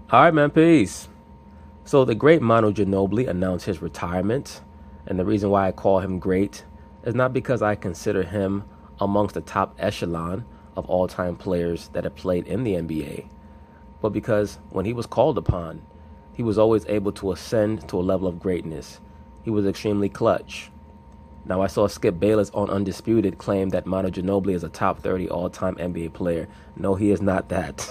All right, man, peace. So the great Manu Ginobili announced his retirement, and the reason why I call him great is not because I consider him amongst the top echelon of all-time players that have played in the NBA, but because when he was called upon, he was always able to ascend to a level of greatness. He was extremely clutch. Now, I saw Skip Bayless on Undisputed claim that Manu Ginobili is a top 30 all-time NBA player. No, he is not that.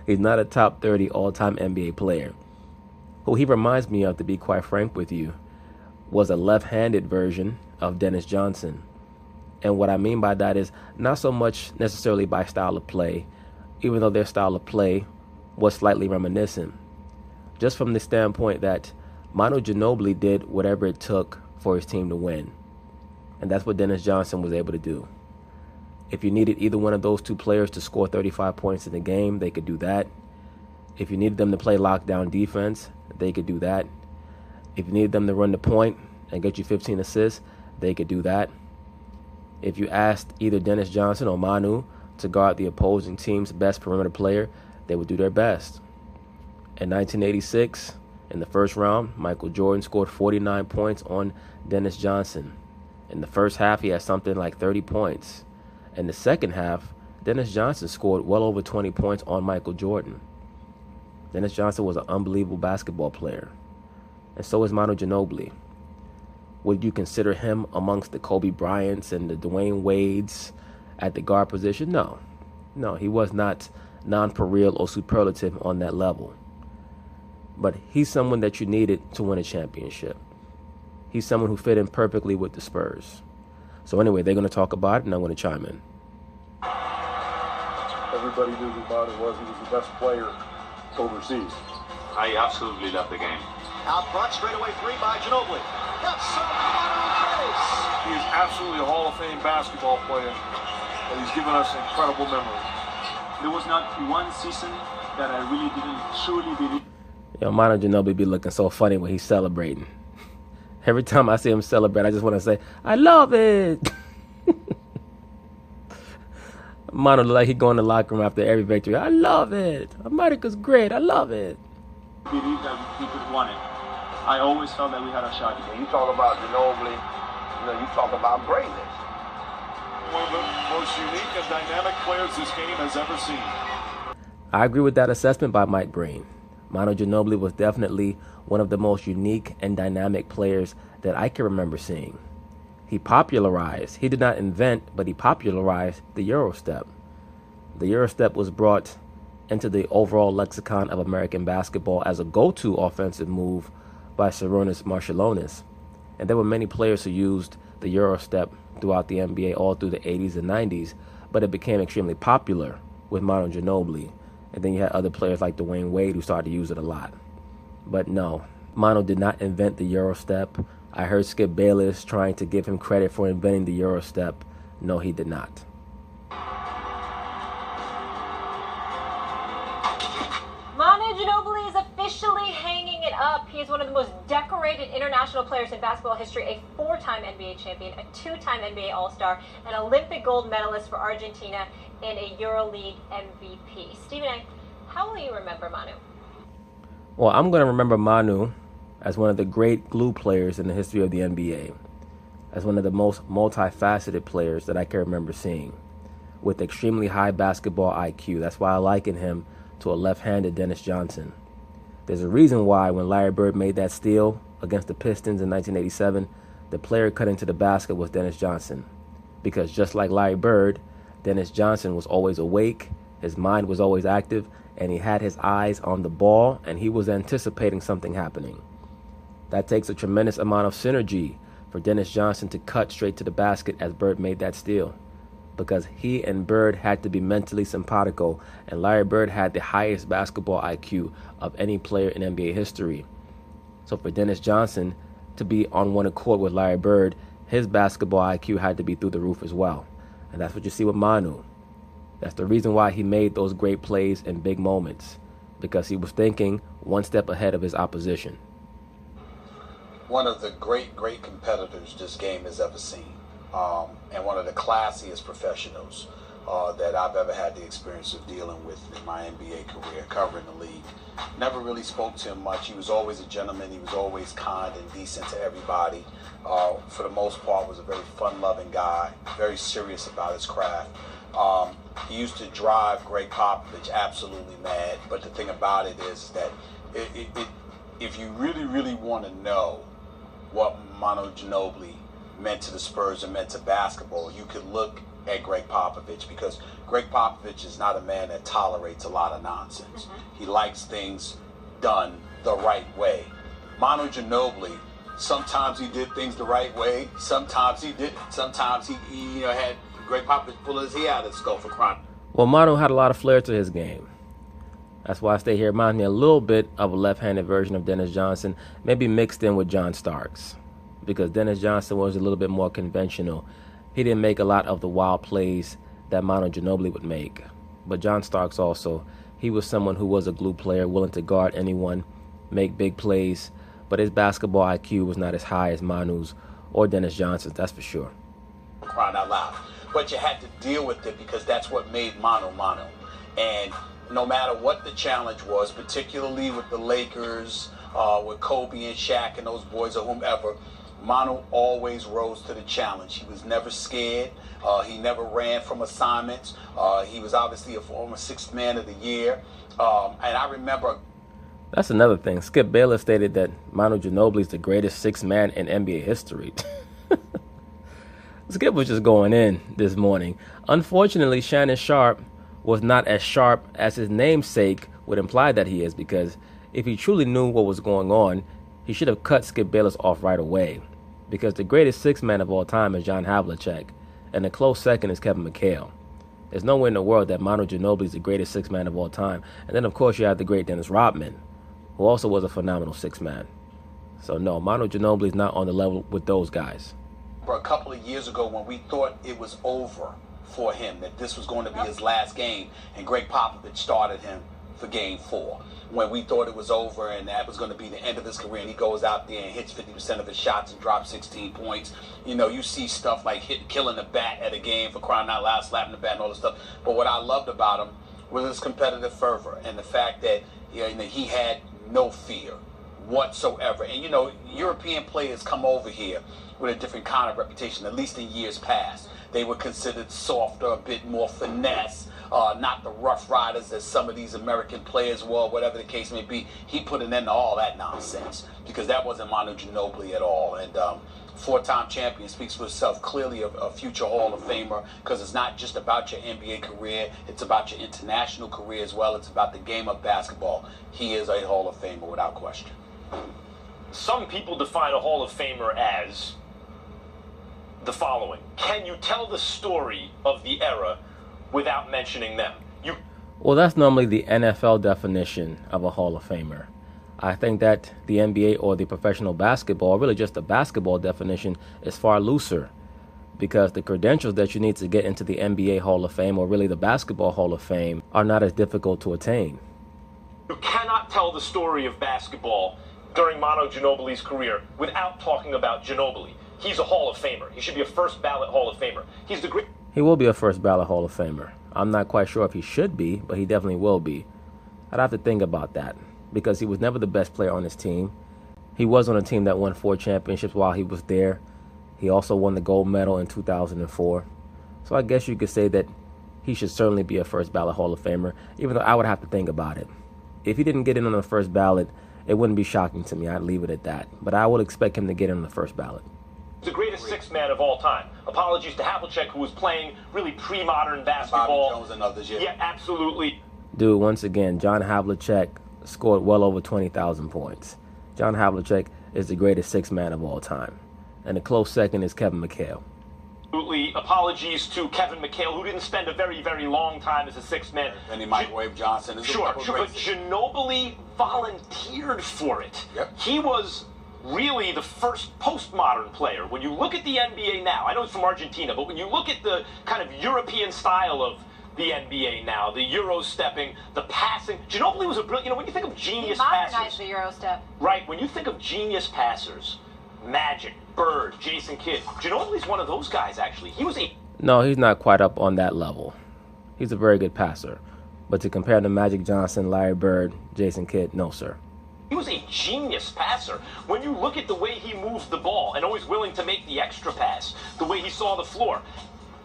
He's not a top 30 all-time NBA player. Who he reminds me of, to be quite frank with you, was a left-handed version of Dennis Johnson. And what I mean by that is not so much necessarily by style of play, even though their style of play was slightly reminiscent. Just from the standpoint that Manu Ginobili did whatever it took for his team to win. And that's what Dennis Johnson was able to do. If you needed either one of those two players to score 35 points in the game, they could do that. If you needed them to play lockdown defense, they could do that. If you needed them to run the point and get you 15 assists, they could do that. If you asked either Dennis Johnson or Manu to guard the opposing team's best perimeter player, they would do their best. In 1986, in the first round, Michael Jordan scored 49 points on Dennis Johnson. In the first half, he had something like 30 points. In the second half, Dennis Johnson scored well over 20 points on Michael Jordan. Dennis Johnson was an unbelievable basketball player. And so is Manu Ginobili. Would you consider him amongst the Kobe Bryants and the Dwayne Wades at the guard position? No. No, he was not non-perennial or superlative on that level. But he's someone that you needed to win a championship. He's someone who fit in perfectly with the Spurs. So anyway, they're going to talk about it, and I'm going to chime in. Everybody knew who Manu was. He was the best player overseas. I absolutely love the game. Out front, straightaway three by Ginobili. That's so face. He is absolutely a Hall of Fame basketball player, and he's given us incredible memories. There was not one season that I really didn't truly believe. Yo, Manu Ginobili be looking so funny when he's celebrating. Every time I see him celebrate, I just want to say, I love it. Manu look like he go in the locker room after every victory. I love it. America's great. I love it. Believe that we could win it. I always felt that we had a shot. When you talk about Ginobili, you talk about greatness. One of the most unique and dynamic players this game has ever seen. I agree with that assessment by Mike Breen. Manu Ginobili was definitely one of the most unique and dynamic players that I can remember seeing. He did not invent, but he popularized the Euro step. The Euro step was brought into the overall lexicon of American basketball as a go-to offensive move by Sarunas Marciulionis. And there were many players who used the Euro step throughout the NBA all through the 80s and 90s, but it became extremely popular with Manu Ginobili. And then you had other players like Dwayne Wade who started to use it a lot. But no, Manu did not invent the Euro step. I heard Skip Bayless trying to give him credit for inventing the Euro step. No, he did not. Manu Ginobili is officially hanging it up. He is one of the most decorated international players in basketball history, a four-time NBA champion, a two-time NBA All-Star, an Olympic gold medalist for Argentina, and a EuroLeague MVP. Stephen A., how will you remember Manu? Well, I'm going to remember Manu as one of the great glue players in the history of the NBA, as one of the most multifaceted players that I can remember seeing, with extremely high basketball IQ. That's why I liken him to a left-handed Dennis Johnson. There's a reason why when Larry Bird made that steal against the Pistons in 1987, the player cut into the basket was Dennis Johnson. Because just like Larry Bird, Dennis Johnson was always awake, his mind was always active, and he had his eyes on the ball, and he was anticipating something happening. That takes a tremendous amount of synergy for Dennis Johnson to cut straight to the basket as Bird made that steal, because he and Bird had to be mentally simpatico, and Larry Bird had the highest basketball IQ of any player in NBA history. So for Dennis Johnson to be on one accord with Larry Bird, his basketball IQ had to be through the roof as well. And that's what you see with Manu. That's the reason why he made those great plays in big moments, because he was thinking one step ahead of his opposition. One of the great competitors this game has ever seen, and one of the classiest professionals. that I've ever had the experience of dealing with in my NBA career, covering the league. Never really spoke to him much. He was always a gentleman. He was always kind and decent to everybody. For the most part, was a very fun-loving guy, very serious about his craft. He used to drive Greg Popovich absolutely mad, but the thing about it is that if you really, really want to know what Manu Ginobili meant to the Spurs and meant to basketball, you could look at Greg Popovich, because Greg Popovich is not a man that tolerates a lot of nonsense. He likes things done the right way. Manu Ginobili, sometimes he did things the right way, sometimes he didn't. Sometimes he had Greg Popovich pulling his hair out of his skull for crying. Well, Manu had a lot of flair to his game. That's why I stay here. Reminds me a little bit of a left-handed version of Dennis Johnson, maybe mixed in with John Starks, because Dennis Johnson was a little bit more conventional. He didn't make a lot of the wild plays that Manu Ginobili would make. But John Starks also, he was someone who was a glue player, willing to guard anyone, make big plays, but his basketball IQ was not as high as Manu's or Dennis Johnson's, that's for sure. Crying out loud. But you had to deal with it, because that's what made Manu Manu. And no matter what the challenge was, particularly with the Lakers, with Kobe and Shaq and those boys or whomever, Manu always rose to the challenge. He was never scared. He never ran from assignments. He was obviously a former sixth man of the year. And I remember... That's another thing. Skip Bayless stated that Manu Ginobili is the greatest sixth man in NBA history. Skip was just going in this morning. Unfortunately, Shannon Sharpe was not as sharp as his namesake would imply that he is, because if he truly knew what was going on, he should have cut Skip Bayless off right away. Because the greatest sixth man of all time is John Havlicek, and the close second is Kevin McHale. There's nowhere in the world that Manu Ginobili is the greatest sixth man of all time. And then, of course, you have the great Dennis Rodman, who also was a phenomenal sixth man. So, no, Manu Ginobili is not on the level with those guys. For a couple of years ago, when we thought it was over for him, that this was going to be his last game, and Greg Popovich started him for Game 4. When we thought it was over and that was going to be the end of his career, and he goes out there and hits 50% of his shots and drops 16 points. You know, you see stuff like killing the bat at a game, for crying out loud, slapping the bat and all this stuff. But what I loved about him was his competitive fervor and the fact that he had no fear whatsoever. And, European players come over here with a different kind of reputation, at least in years past. They were considered softer, a bit more finesse, not the rough riders as some of these American players were, whatever the case may be. He put an end to all that nonsense, because that wasn't Manu Ginobili at all. And four-time champion speaks for itself, clearly a future Hall of Famer, because it's not just about your NBA career, it's about your international career as well. It's about the game of basketball. He is a Hall of Famer without question. Some people define a Hall of Famer as the following: can you tell the story of the era without mentioning them? Well, that's normally the NFL definition of a Hall of Famer. I think that the NBA or the professional basketball, really just the basketball definition, is far looser, because the credentials that you need to get into the NBA Hall of Fame, or really the Basketball Hall of Fame, are not as difficult to attain. You cannot tell the story of basketball during Manu Ginobili's career without talking about Ginobili. He's a Hall of Famer. He should be a first ballot Hall of Famer. He's the great... He will be a first ballot Hall of Famer. I'm not quite sure if he should be, but he definitely will be. I'd have to think about that, because he was never the best player on his team. He was on a team that won 4 championships while he was there. He also won the gold medal in 2004. So I guess you could say that he should certainly be a first ballot Hall of Famer, even though I would have to think about it. If he didn't get in on the first ballot, it wouldn't be shocking to me. I'd leave it at that. But I would expect him to get in on the first ballot. The greatest sixth man of all time. Apologies to Havlicek, who was playing really pre-modern basketball. Bobby Jones and others, yeah. Yeah, absolutely. Dude, once again, John Havlicek scored well over 20,000 points. John Havlicek is the greatest sixth man of all time. And a close second is Kevin McHale. Absolutely. Apologies to Kevin McHale, who didn't spend a very, very long time as a sixth man. And Microwave Johnson. Sure, but Ginobili volunteered for it. Yep. He was really the first postmodern player. When you look at the NBA now, I know it's from Argentina, but when you look at the kind of European style of the NBA now, the Euro stepping, the passing, Ginobili was a brilliant, when you think of genius modernized passers. the Euro step. Right, when you think of genius passers, Magic, Bird, Jason Kidd, Ginobili's one of those guys, actually. He was a... No, he's not quite up on that level. He's a very good passer. But to compare him to Magic Johnson, Larry Bird, Jason Kidd, no, sir. He was a genius passer. When you look at the way he moved the ball and always willing to make the extra pass, the way he saw the floor,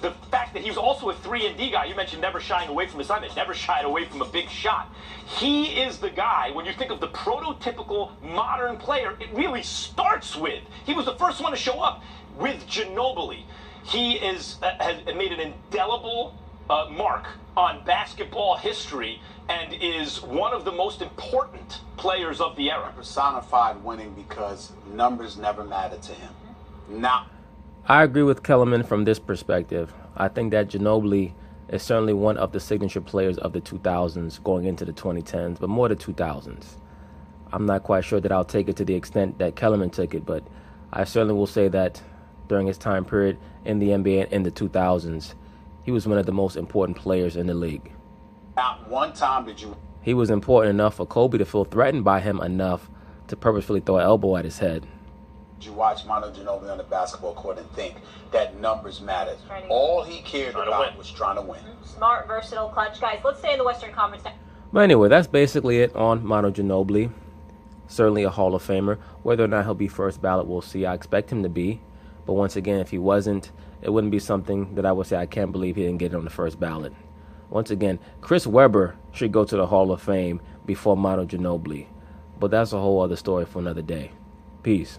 the fact that he was also a 3-and-D guy, you mentioned never shying away from assignment, never shied away from a big shot. He is the guy, when you think of the prototypical modern player, it really starts with, he was the first one to show up with Ginobili. He has made an indelible mark on basketball history and is one of the most important players of the era. Personified winning because numbers never mattered to him. Now, I agree with Kellerman from this perspective. I think that Ginobili is certainly one of the signature players of the 2000s going into the 2010s, but more the 2000s. I'm not quite sure that I'll take it to the extent that Kellerman took it, but I certainly will say that during his time period in the NBA in the 2000s, he was one of the most important players in the league. not one time did you He was important enough for Kobe to feel threatened by him enough to purposefully throw an elbow at his head. watch Manu Ginobili on the basketball court and think that numbers mattered. Right. All he cared Trying to about win. was trying to win. Smart, versatile, clutch guys. Let's stay in the Western Conference now. But anyway, that's basically it on Manu Ginobili. Certainly a Hall of Famer. Whether or not he'll be first ballot, we'll see. I expect him to be. But once again, if he wasn't, it wouldn't be something that I would say I can't believe he didn't get it on the first ballot. Once again, Chris Webber should go to the Hall of Fame before Manu Ginobili. But that's a whole other story for another day. Peace.